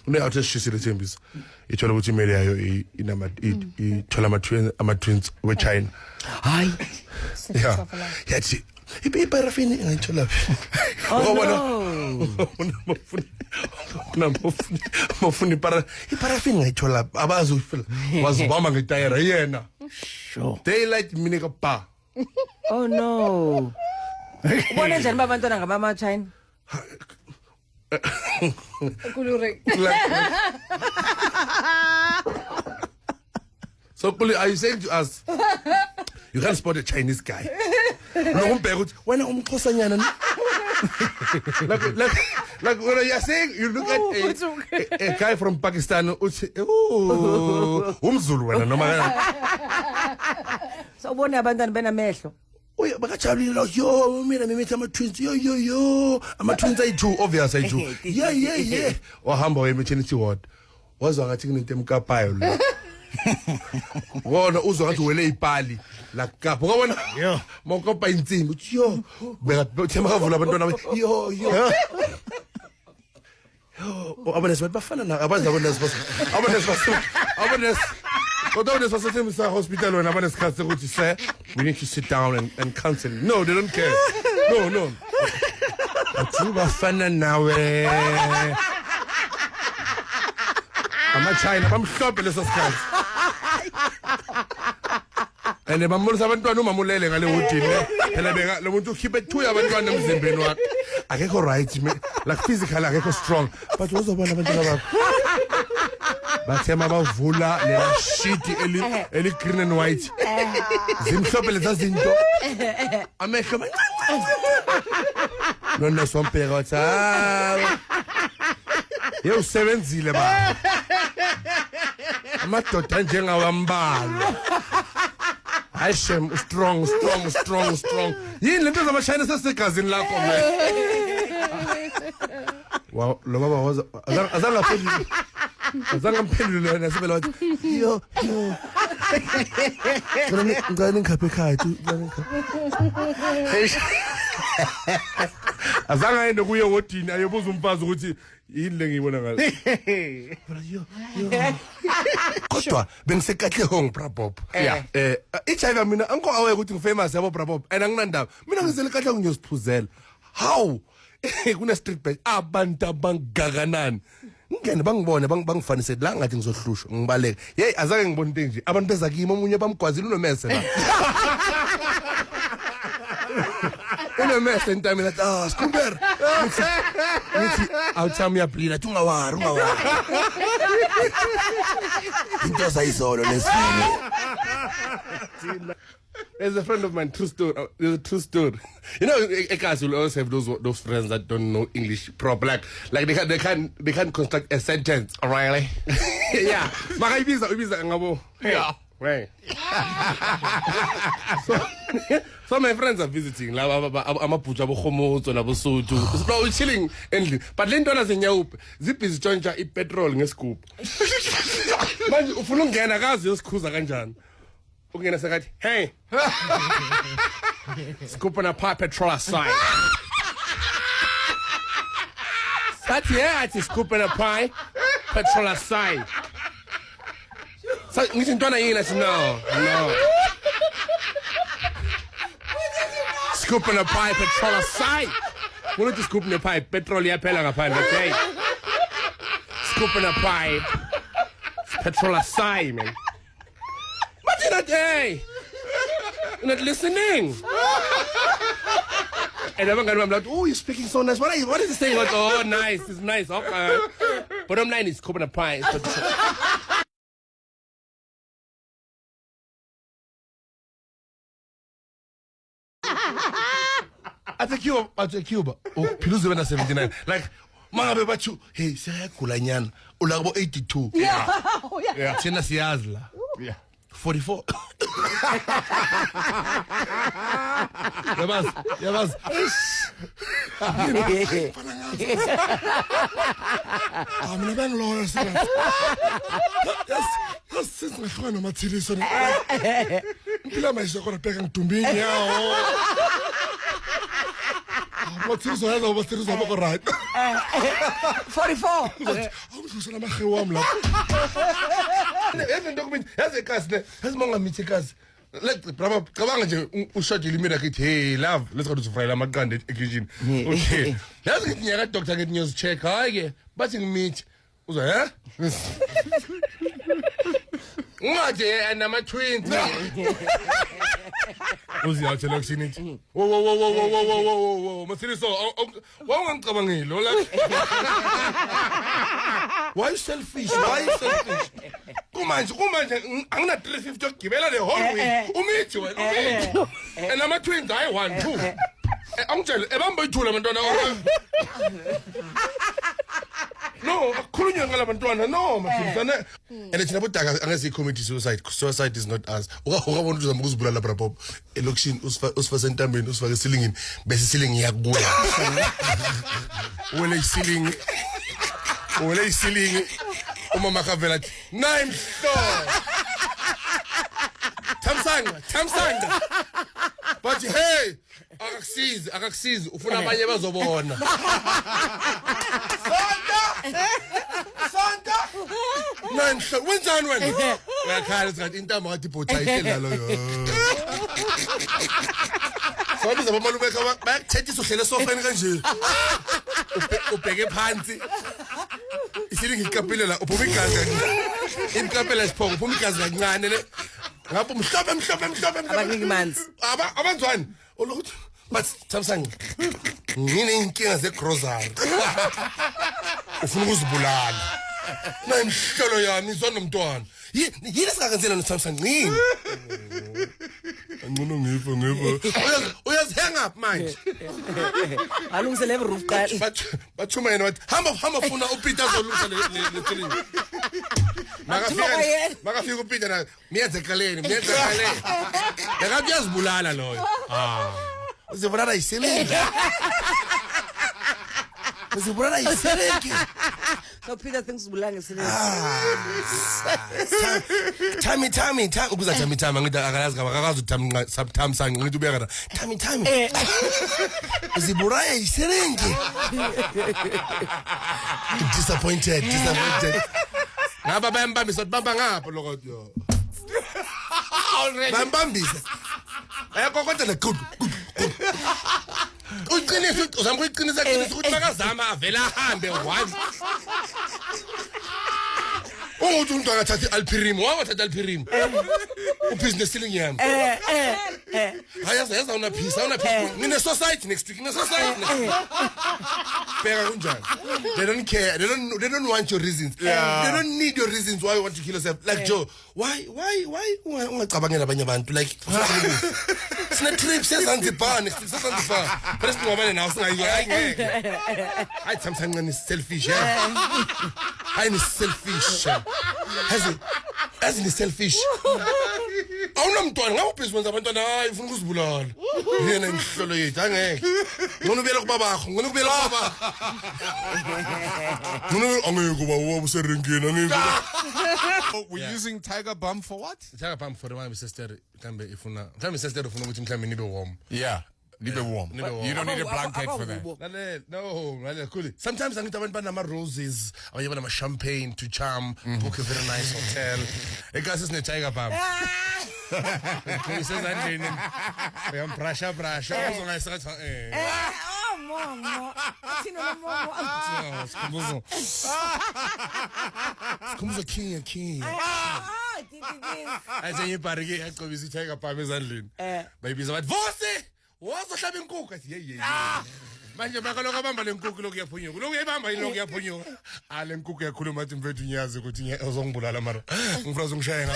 Une-out esishisile Thembisa. Ithola ukuthi imali yayo ithola ama-twins we-China. Hayi. Yeah. Yathi iparafini ngayithola phi? Mafuni iparafini ngayithola abazi ufela. Wazibamba ngetayera yena. Sure. Daylight mina ka Oh no. Ubona njani babantwana ngabama China? Kulure. So are you saying to us you can't spot a Chinese guy? Nokumbheka ukuthi wena umXhosanyana. Like when you're saying you look at a guy from Pakistan uthi umZulu wena noma So ubona abantwana benamehlo. Oya bakajabulile lo yo mina mimitha ama-twins yo ama-twins ayi-2 obvious ayi-2 yeah wahamba we-maternity ward wazwa ngathi kunento emkapayo lo wona uzwa ngathi wele ipali la kapho ngabona mawukapa insimbi uthi yo thema kavula abantwana yo abanesi bafana na abazi abanesi Although this was a hospital when I'm to say we need to sit down and counsel. No, they don't care. No. Now, I'm not China. I'm shopping this guys. And the Mamus haven't done Mamulele and I want to keep it 2 hours in Benoit. I can go right, like physical, I can go strong. But what's the one about? Bathema bavula le sheet eli green and white zimhlophe leza zinto amehlo nona sompeka wathi yo usebenzile ba amadoda njengawambalo Hashem strong yini lento zama China sesegazini lakho man wow lo baba waza azange mphendule wena sibela wathi yo ngani ngikhaphe ekhaya azange ayende kuye wodini ayobuza umfazi ukuthi yini le ngiyibona ngayo kodwa bengisekahle hong Brabop iJiva mina anko awe ukuthi ngifamous yabo Brabop and anginandaba mina ngizele kahle ngiyosiphuzela how kuna street bash abantu abangakanani ngene bangibone bangifanise la ngathi ngizohlushwa ngibaleka hey azake ngibona into nje abantu bezakimi omunye bamgwazile unomese la unomese into mina Skumber ngithi awuthami yablila ungawari into sayizolo lesifini. As a friend of mine, true story. You know, guys will always have those friends that don't know English proper. Like they can't construct a sentence. Really? Yeah. Yeah. Right. So my friends are visiting. I'm a puja bohomo to Nabosutu. So we're chilling endly. But Lindona Zenyaup, zip is joined a petrol in a scoop. Man, if you don't get a gas, you're scusa ganjan. Okay, I said, hey, scooping a pipe petrol aside. That's it's scooping a pie petrol aside. So we can do it. No. Scooping a pie petrol aside. We need to scooping a pie petrol ya pela pie. Okay. Scooping a pie petrol aside, man. Hey, you're not listening. And I'm like, oh, you're speaking so nice. What is he saying? Like, oh, nice, it's nice. Okay. Bottom line is scooping a pie. At a Cuba. Oh, Piluzi when 79. Like, Manga Bachu, hey, say Kulanyan, Ulabo 82. Yeah. Chena Siazla. Yeah. 44. Yabaz. I'm not going to yes, since my friend of Matilda, I'm going to pay him to me. Matsiriso yaza ubatsiriso abakho right 44 awudlusela amahe wami lapho yazi into kumini yazi ekasi ne yazi mongamithi ekasi bravo cabanga nje ushadile imina kithi hey love let's go to fry amaqanda ekitchen okay yazi ngithi nyaka doctor ngithi ngiyozi check hayi ke bathi ngimithi uzwa ungaje nama twins uziyathela kushinithi wo Matsiriso wawungicabangile la why selfish kumanje angina 350 yokugibela the whole week umithi wena and ama twins I 1 2 angitshela ebamba ithula abantwana no akukhulunywe ngalabantwana no mafisana and thina bodaka angezi committee suicide is not us ukabona uzama ukuzibulala bra pop election usifa sentambeni usifake esilingini bese isilingi yakubuya wele isilingi uma makavela 9 floor Thamsanga but hey akakusizi ufuna abanye bazobona Santa Nanhlo wenzani wena ngakhala ngathi intamo ngathi bhotha ihlela loyo Sabiza bamalume ekha bayakuthetha uhlele sofeni kanje ubheke phansi isilingi ikapile la uphuma igazi imkapela isiphongo uphuma igazi kancane le ngapha mhlophe abaningi manzi abanzwani olokuthi but Thamsanqa ngine inkinga zegrocery ufuna ukuzibulala na imhlolo yami izona nomntwana yini sikakenzela noThamsanqa ngini ngcono ngifa uyazihenga up manje alungisele roof qala bathuma yena wathi hamba funa uPeter azolungisa le film makafika uPeter na miyenze kaleni yakathi yazibulala loyo uzibulala iselengi uzibulala iselengi so Peter thinks bulanga sile Tami ukuza Tami ngithi akalazi akakazi Thamsanqa ngithi ubeka na Tami uzibulala iselengi disappointed ngaba bayambambisa bamba ngapho lokho yo bayambambisa kodwa le good uqinisa uzama ukuqinisa ukuthi bakazama avela ahambe one umuntu umuntu akathatha iAlpirim wathatha iAlpirim ubusiness ceiling yami hayaza una peace ngine society next week beka kunjani they don't care they don't want your reasons they don't need your reasons why you want to kill yourself like Joe why ungacabangela abanye abantu like sina trips eZanzibar first ngobane nawo singayike I sometimes is selfish I'm selfish as in selfish awunomntwana ngabe ubhizi abantwana hayi ufuna ukuzibulala yena imhlolo yethu angeke ngona ubuyela kubabakho angeke kuba userenkeni angeke we're using Tiger Balm for what? Tiger Balm for my sister mhlambe ufuna ukuthi mhlambe nibe warm Nibe warm. You don't need a blanket for that. No, cool. Sometimes I need banana roses or even a champagne to charm, book a very nice hotel. A guy says Tiger Balm. He says I'm pressure. mama Sikhumbuzo king. Ayenye parike yaqobisa Tiger Balm ezandleni. Bayibiza bathi Vose wazohlaba inkukhu athi hey manje bakaloka bamba lenkukhu lokuyaphunyuka lokuyibamba yini lokuyaphunyuka le nkukhu yakhuluma athi mfethu ngiyazi ukuthi uzongibulala mara ngifuna uzongishaya